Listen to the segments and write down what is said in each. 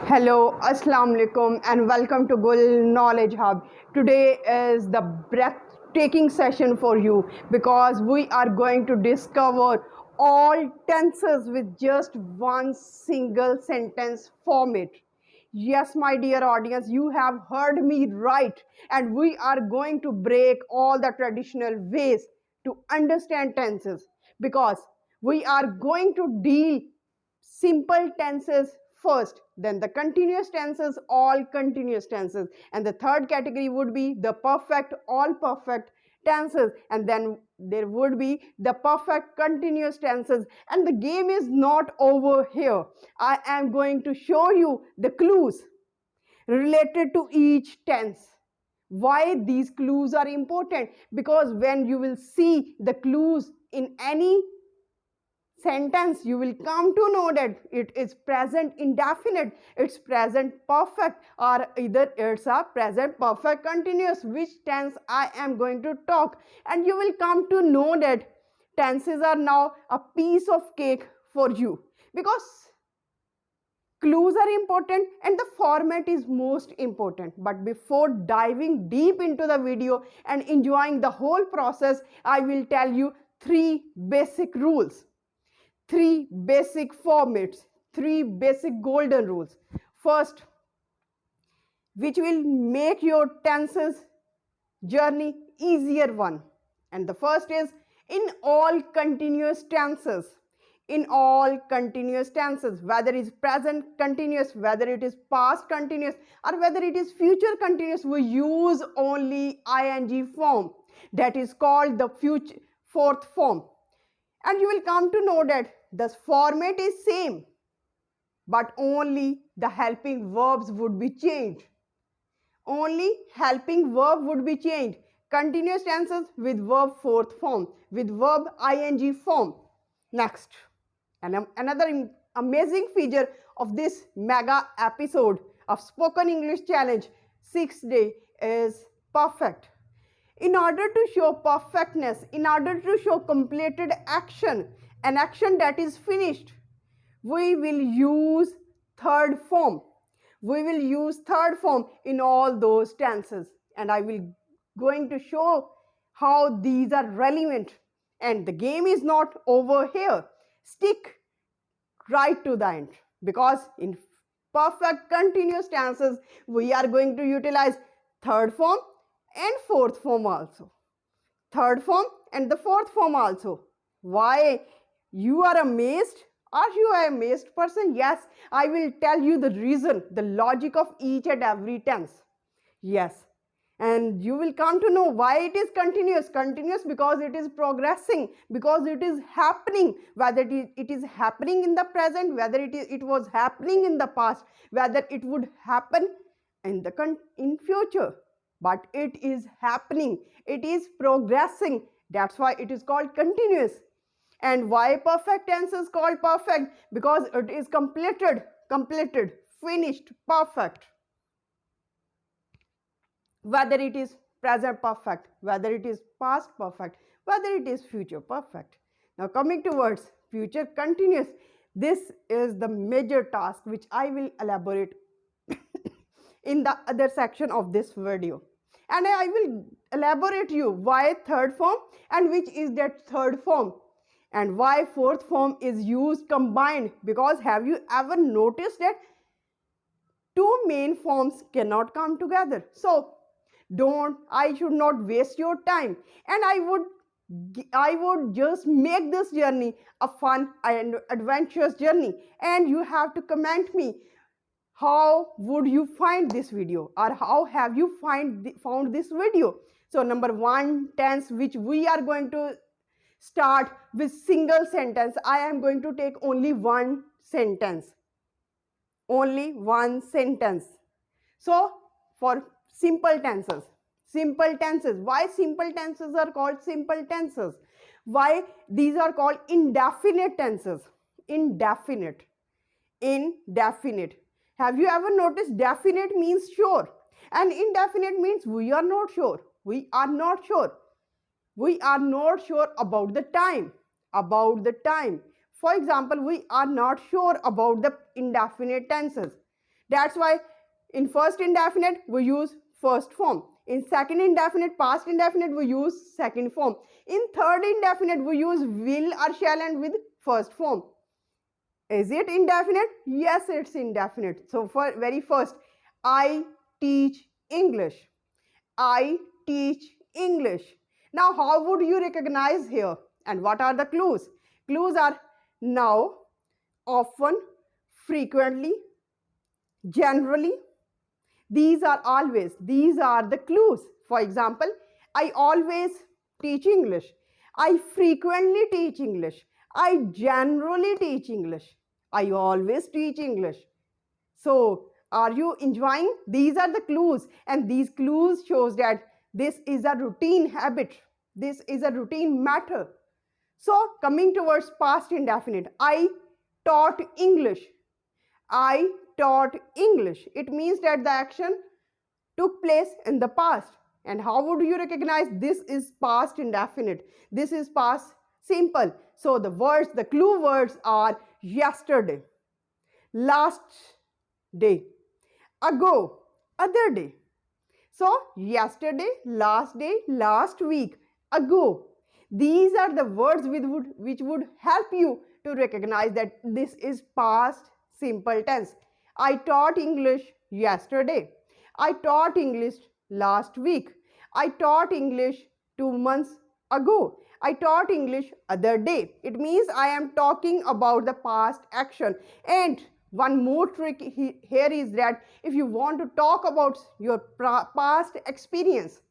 Hello, Assalamu alaikum, and welcome to Gul Knowledge Hub. Today is the breathtaking session for you because we are going to discover all tenses with just one single sentence format. Yes, my dear audience, you have heard me right, and we are going to break all the traditional ways to understand tenses because we are going to deal simple tenses first, then the continuous tenses, all continuous tenses, and the third category would be the perfect, all perfect tenses, and then there would be the perfect continuous tenses. And the game is not over here. I am going to show you the clues related to each tense. Why these clues are important? Because when you will see the clues in any sentence, you will come to know that it is present indefinite, it's present perfect, or either it's a present perfect continuous, which tense I am going to talk. And you will come to know that tenses are now a piece of cake for you because clues are important and the format is most important. But before diving deep into the video and enjoying the whole process, I will tell you three basic rules, three basic formats, three basic golden rules. First, which will make your tenses journey easier one. And the first is in all continuous tenses. In all continuous tenses, whether it is present continuous, whether it is past continuous, or whether it is future continuous, we use only ing form. That is called the future fourth form. And you will come to know that the format is same, but only the helping verbs would be changed. Only helping verb would be changed. Continuous tenses with verb fourth form, with verb ing form. Next, and another amazing feature of this mega episode of Spoken English Challenge 6-day is perfect. In order to show perfectness, in order to show completed action, an action that is finished, we will use third form. We will use third form in all those tenses, and I will going to show how these are relevant. And the game is not over here. Stick right to the end because in perfect continuous tenses, we are going to utilize third form and fourth form also. Third form and the fourth form also. Why you are amazed? Are you an amazed person? Yes, I will tell you the reason, the logic of each and every tense. Yes, and you will come to know why it is continuous. Continuous because it is progressing, because it is happening, whether it is happening in the present, whether it was happening in the past, whether it would happen in future. But it is happening, it is progressing. That's why it is called continuous. And why perfect tense is called perfect? Because it is completed, finished, perfect. Whether it is present perfect, whether it is past perfect, whether it is future perfect. Now coming towards future continuous, this is the major task which I will elaborate in the other section of this video. And I will elaborate you why third form and which is that third form, and why fourth form is used combined. Because have you ever noticed that two main forms cannot come together? So I should not waste your time, and I would just make this journey a fun and adventurous journey. And you have to comment me how would you find this video, or how have you found this video. So number one tense, which we are going to start with single sentence. I am going to take only one sentence. Only one sentence. So for simple tenses. Simple tenses. Why simple tenses are called simple tenses? Why these are called indefinite tenses? Indefinite. Indefinite. Have you ever noticed definite means sure, and indefinite means we are not sure. We are not sure. We are not sure about the time. About the time. For example, we are not sure about the indefinite tenses. That's why in first indefinite we use first form. In second indefinite, past indefinite, we use second form. In third indefinite, we use will or shall and with first form. Is it indefinite? Yes, it's indefinite. So for very first, I teach English. I teach English. Now, how would you recognize here? And what are the clues? Clues are now, often, frequently, generally. These are always. These are the clues. For example, I always teach English. I frequently teach English. I generally teach English. I always teach English. So, are you enjoying? These are the clues, and these clues shows that this is a routine habit. This is a routine matter. So, coming towards past indefinite, I taught English. I taught English. It means that the action took place in the past. And how would you recognize this is past indefinite? This is past simple. So the words, the clue words are yesterday, last day, ago, other day. So yesterday, last day, last week, ago. These are the words which would help you to recognize that this is past simple tense. I taught English yesterday. I taught English last week. I taught English 2 months ago. I taught English other day. It means I am talking about the past action. And one more trick here is that if you want to talk about your past experience,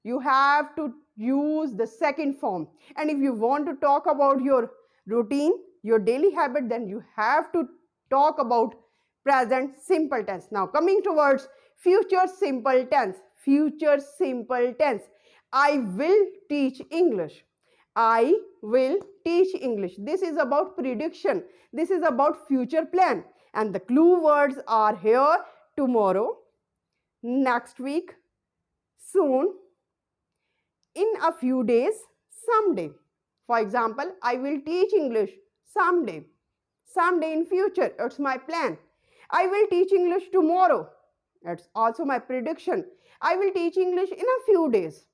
you have to use the second form. And if you want to talk about your routine, your daily habit, then you have to talk about present simple tense. Now coming towards future simple tense. Future simple tense. I will teach English. I will teach English. This is about prediction. This is about future plan. And the clue words are here: tomorrow, next week, soon, in a few days, someday. For example, I will teach English someday. Someday in future, it's my plan. I will teach English tomorrow. It's also my prediction. I will teach English in a few days.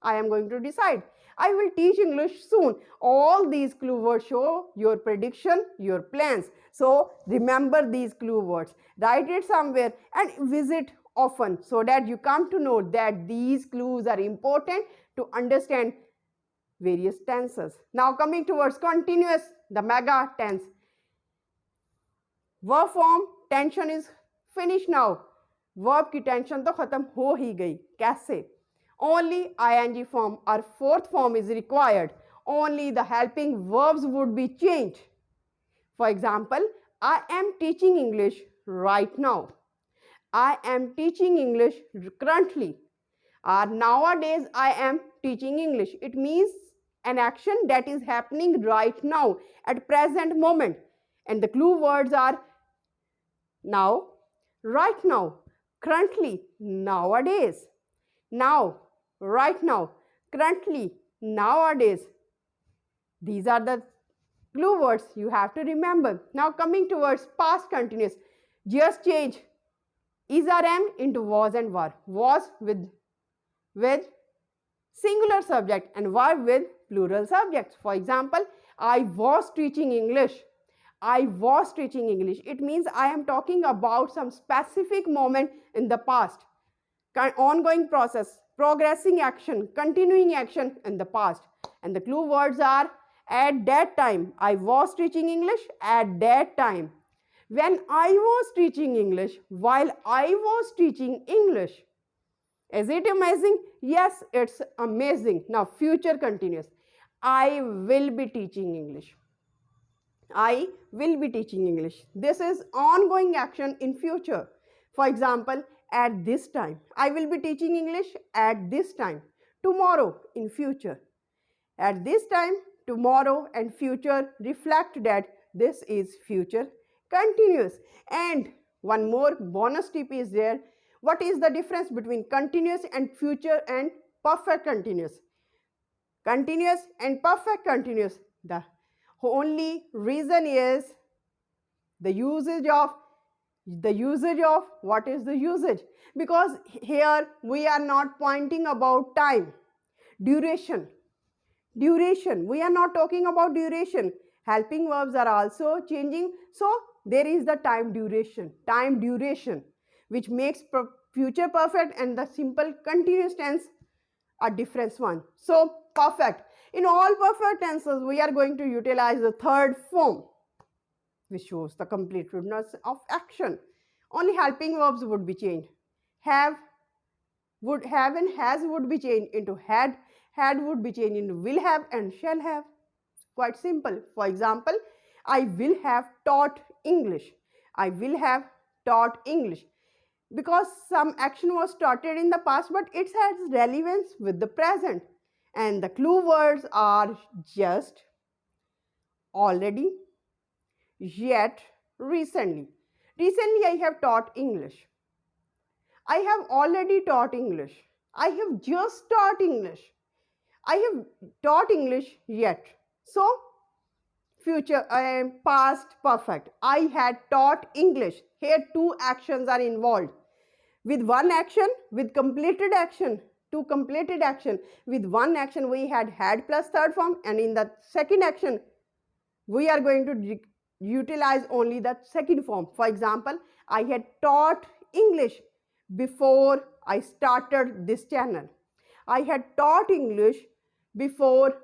I am going to decide. I will teach English soon. All these clue words show your prediction, your plans. So remember these clue words. Write it somewhere and visit often so that you come to know that these clues are important to understand various tenses. Now coming towards continuous, the mega tense. Verb form tension is finished now. Verb की tension तो खत्म हो ही गई. कैसे? Only ing form or fourth form is required. Only the helping verbs would be changed. For example, I am teaching English right now. I am teaching English currently. Or nowadays I am teaching English. It means an action that is happening right now at present moment. And the clue words are now, right now, currently, nowadays, now, right now, currently, nowadays. These are the clue words you have to remember. Now coming towards past continuous, just change is or am into was and were. Was with singular subject and were with plural subjects. For example, I was teaching English. I was teaching English. It means I am talking about some specific moment in the past. Ongoing process, progressing action, continuing action in the past. And the clue words are at that time. I was teaching English at that time. When I was teaching English, while I was teaching English. Is it amazing? Yes, it's amazing. Now, future continuous. I will be teaching English. I will be teaching English. This is ongoing action in future. For example, at this time. I will be teaching English at this time. Tomorrow, in future. At this time, tomorrow, and future reflect that this is future continuous. And one more bonus tip is there. What is the difference between continuous and future and perfect continuous? Continuous and perfect continuous. The only reason is the usage of The usage of, what is the usage? Because here we are not pointing about time, duration. We are not talking about duration. Helping verbs are also changing, so there is the time duration, which makes future perfect and the simple continuous tense a different one. So perfect, in all perfect tenses we are going to utilize the third form, which shows the completeness of action. Only helping verbs would be changed. Have, would have, and has would be changed into had would be changed into will have and shall have. Quite simple. For example, I will have taught English. I will have taught English. Because some action was started in the past, but it has relevance with the present. And the clue words are just, already, yet, recently. Recently, I have taught English. I have already taught English. I have just taught English. I have taught English yet. So, future past perfect. I had taught English. Here two actions are involved. With one action, with completed action, two completed action. With one action we had plus third form, and in the second action we are going to utilize only the second form. For example, I had taught English before I started this channel. I had taught English before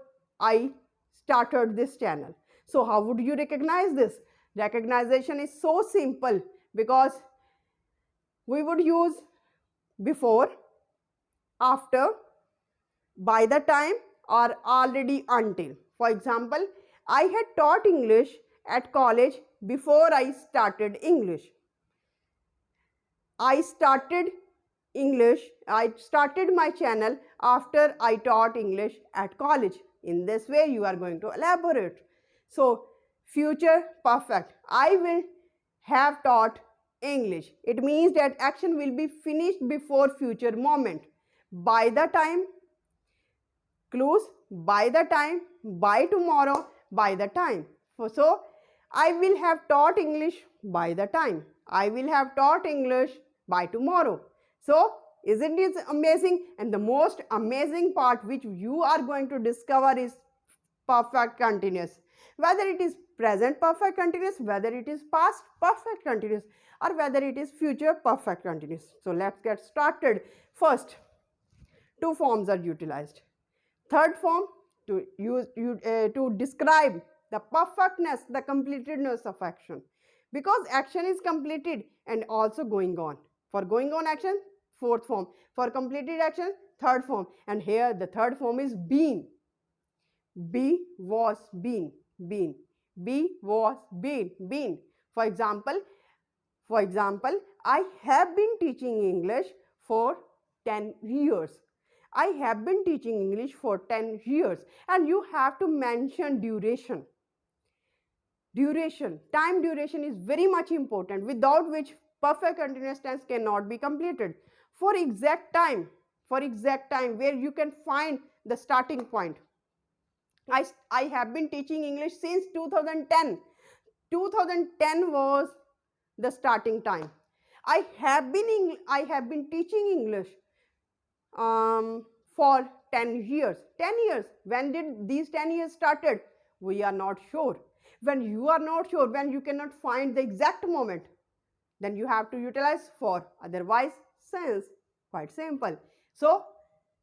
I started this channel. So how would you recognize this? Recognition is so simple, because we would use before, after, by the time, or already, until. For example, I had taught English at college before I started English. I started my channel after I taught English at college. In this way, you are going to elaborate. So, future perfect. I will have taught English. It means that action will be finished before future moment. By the time, clues, by the time, by tomorrow, by the time. So, I will have taught English by the time. I will have taught English by tomorrow. So, isn't it amazing? And the most amazing part which you are going to discover is perfect continuous. Whether it is present perfect continuous, whether it is past perfect continuous, or whether it is future perfect continuous. So, let's get started. First, two forms are utilized. Third form, to describe the perfectness, the completedness of action. Because action is completed and also going on. For going on action, fourth form. For completed action, third form. And here the third form is been. Be, was, been, been. Be, was, been. For example, I have been teaching English for 10 years. I have been teaching English for 10 years. And you have to mention duration. Time duration is very much important, without which perfect continuous tense cannot be completed. For exact time where you can find the starting point. I have been teaching English since 2010. 2010 was the starting time. I have been teaching English for 10 years. 10 years. When did these 10 years started? We are not sure. When you are not sure, when you cannot find the exact moment, then you have to utilize for. Otherwise, since. Quite simple. So,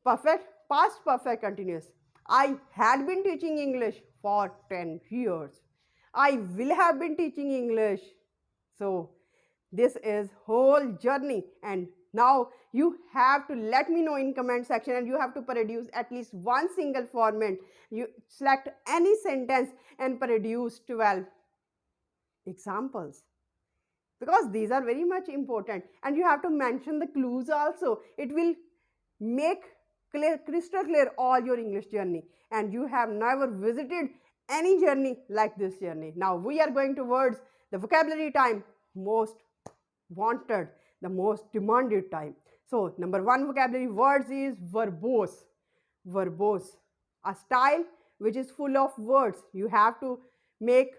perfect, past perfect continuous. I had been teaching English for 10 years. I will have been teaching English. So, this is whole journey, and now you have to let me know in comment section, and you have to produce at least one single format. You select any sentence and produce 12 examples, because these are very much important, and you have to mention the clues also. It will make crystal clear all your English journey, and you have never visited any journey like this journey. Now we are going towards the vocabulary time, most wanted, the most demanded time. So number one vocabulary words is verbose. Verbose, a style which is full of words. You have to make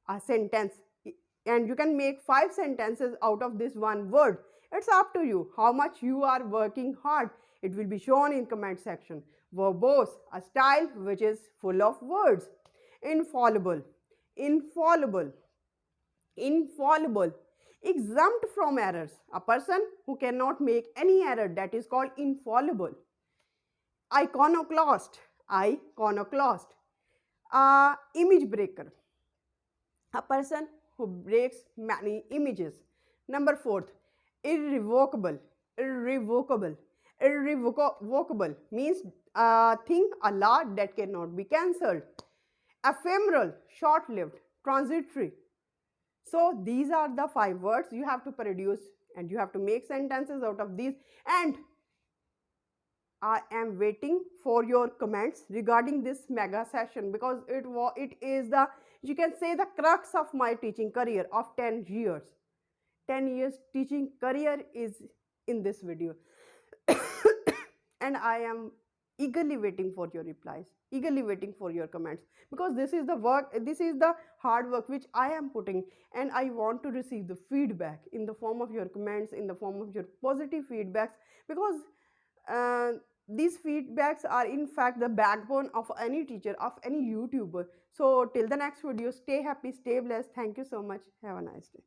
a sentence and you can make 5 sentences out of this one word. It's up to you how much you are working hard. It will be shown in comment section. Verbose, a style which is full of words. Infallible, infallible, infallible. Exempt from errors, a person who cannot make any error, that is called infallible. Iconoclast, iconoclast. Image breaker, a person who breaks many images. Number 4th, irrevocable, irrevocable. Irrevocable means a thing, a law that cannot be cancelled. Ephemeral, short-lived, transitory. So these are the 5 words you have to produce, and you have to make sentences out of these. And I am waiting for your comments regarding this mega session, because it is the, you can say, the crux of my teaching career of 10 years. 10 years teaching career is in this video. And I am eagerly waiting for your replies, eagerly waiting for your comments, because this is the work, this is the hard work which I am putting, and I want to receive the feedback in the form of your comments, in the form of your positive feedbacks, because these feedbacks are in fact the backbone of any teacher, of any YouTuber. So till the next video, stay happy, stay blessed. Thank you so much. Have a nice day.